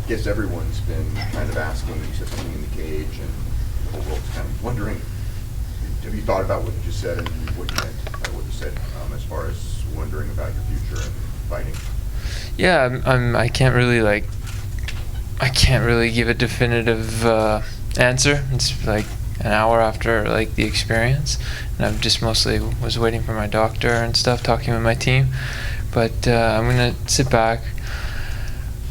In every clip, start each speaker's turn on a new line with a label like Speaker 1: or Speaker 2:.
Speaker 1: guess everyone's been kind of asking. You said something in the cage, and the whole world's kind of wondering. Have you thought about what you just said and what you meant by what you said, as far as wondering about your future and fighting?
Speaker 2: Yeah, I can't really give a definitive answer. It's like an hour after like the experience, and I've just mostly was waiting for my doctor and stuff, talking with my team. But I'm gonna sit back.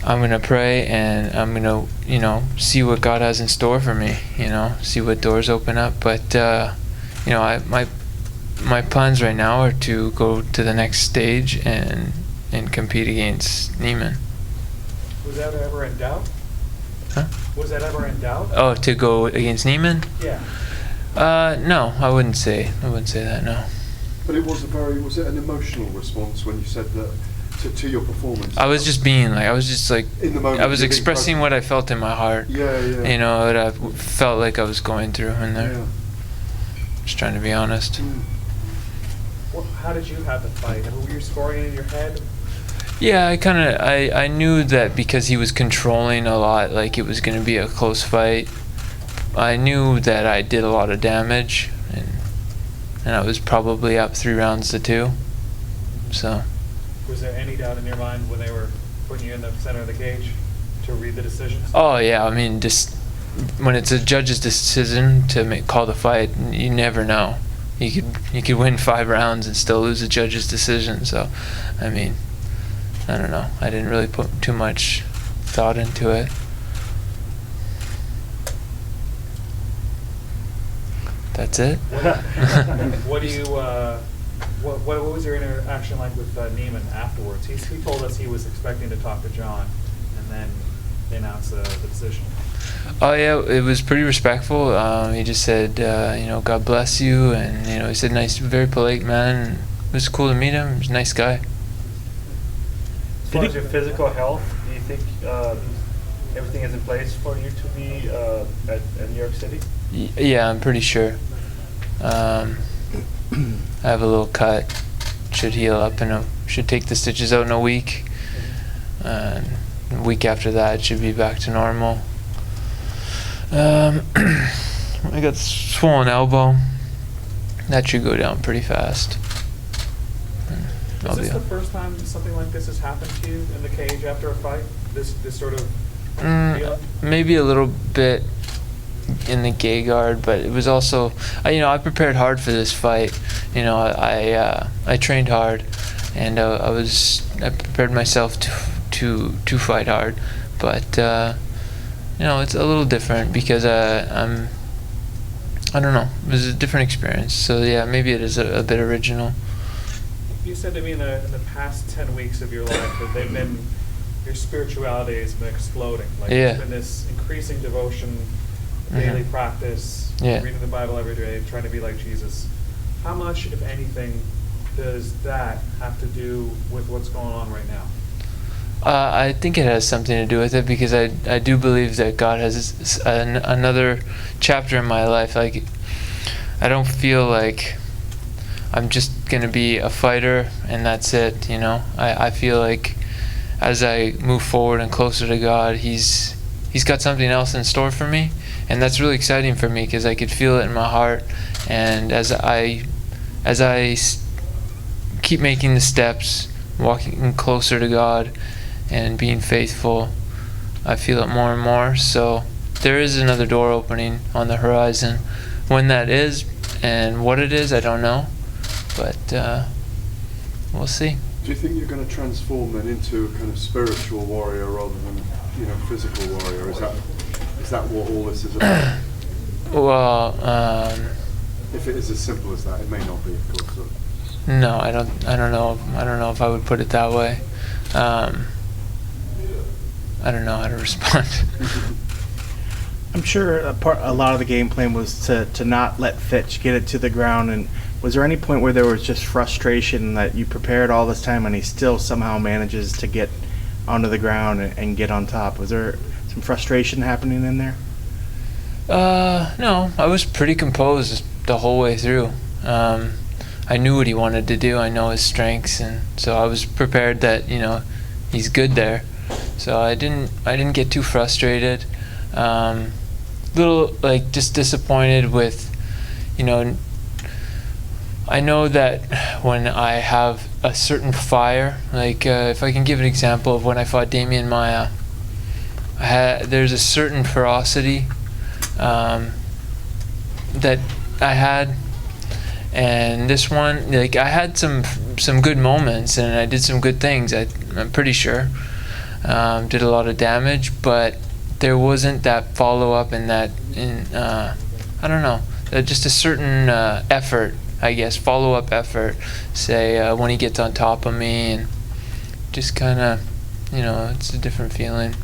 Speaker 2: I'm gonna pray, and I'm gonna, see what God has in store for me. See what doors open up. But my plans right now are to go to the next stage and compete against Neiman.
Speaker 3: Was that ever in doubt?
Speaker 2: Huh?
Speaker 3: Was that ever in doubt?
Speaker 2: Oh, to go against Neiman?
Speaker 3: Yeah.
Speaker 2: No, I wouldn't say that. No.
Speaker 4: But was it an emotional response when you said that to your performance?
Speaker 2: I was just being like,
Speaker 4: in the moment,
Speaker 2: I was expressing what I felt in my heart.
Speaker 4: Yeah.
Speaker 2: What I felt like I was going through in there.
Speaker 4: Yeah.
Speaker 2: Just trying to be honest.
Speaker 3: Well, how did you have the fight? Were you scoring in your head?
Speaker 2: Yeah, I knew that because he was controlling a lot, like it was going to be a close fight. I knew that I did a lot of damage, and I was probably up 3 rounds to 2. So.
Speaker 3: Was there any doubt in your mind when they were putting you in the center of the cage to read the decisions?
Speaker 2: Oh yeah, I mean, just when it's a judge's decision to call the fight, you never know. You could win 5 rounds and still lose a judge's decision. So, I mean, I don't know. I didn't really put too much thought into it. That's it.
Speaker 3: What do you? What was your interaction like with Neiman afterwards? He told us he was expecting to talk to John, and then they announced the decision.
Speaker 2: Oh yeah, it was pretty respectful. He just said, God bless you, and he said nice, very polite man. It was cool to meet him. He was a nice guy.
Speaker 5: As far as your physical health, do you think everything is in place for you to be at New York City?
Speaker 2: Yeah, I'm pretty sure. I have a little cut. Should heal up should take the stitches out in a week. A week after that, it should be back to normal. I got swollen elbow. That should go down pretty fast.
Speaker 3: Is this the first time something like this has happened to you in the cage after a fight? This sort of feeling?
Speaker 2: Maybe a little bit in the gay guard, but it was also, I prepared hard for this fight. I trained hard, and I prepared myself to fight hard, but it's a little different because I don't know, it was a different experience. So yeah, maybe it is a bit original.
Speaker 3: You said to me in the past 10 weeks of your life that your spirituality has been exploding. Like there's been this increasing devotion, daily practice, reading the Bible every day, trying to be like Jesus. How much, if anything, does that have to do with what's going on right now?
Speaker 2: I think it has something to do with it because I do believe that God has another chapter in my life. Like, I don't feel like I'm just going to be a fighter and that's it, I feel like as I move forward and closer to God, He's got something else in store for me, and that's really exciting for me because I could feel it in my heart. And as I keep making the steps, walking closer to God and being faithful, I feel it more and more. So there is another door opening on the horizon. When that is and what it is, I don't know, but we'll see.
Speaker 4: Do you think you're going to transform then into a kind of spiritual warrior rather than physical warrior? Is that what all this is about?
Speaker 2: Well,
Speaker 4: if it is as simple as that, it may not be, of course. So.
Speaker 2: No, I don't know if I would put it that way. I don't know how to respond.
Speaker 6: I'm sure a lot of the game plan was to not let Fitch get it to the ground. And was there any point where there was just frustration that you prepared all this time and he still somehow manages to get onto the ground and get on top? Was there some frustration happening in there?
Speaker 2: No, I was pretty composed the whole way through. I knew what he wanted to do. I know his strengths, and so I was prepared that he's good there. So I didn't get too frustrated. Little like just disappointed with, you know, I know that when I have a certain fire, like if I can give an example of when I fought Damian Maia, there's a certain ferocity that I had, and this one, like I had some good moments and I did some good things. I'm pretty sure did a lot of damage, but there wasn't that follow up and that I don't know, just a certain effort, I guess, follow up effort. Say when he gets on top of me, and just kind of, you know, it's a different feeling.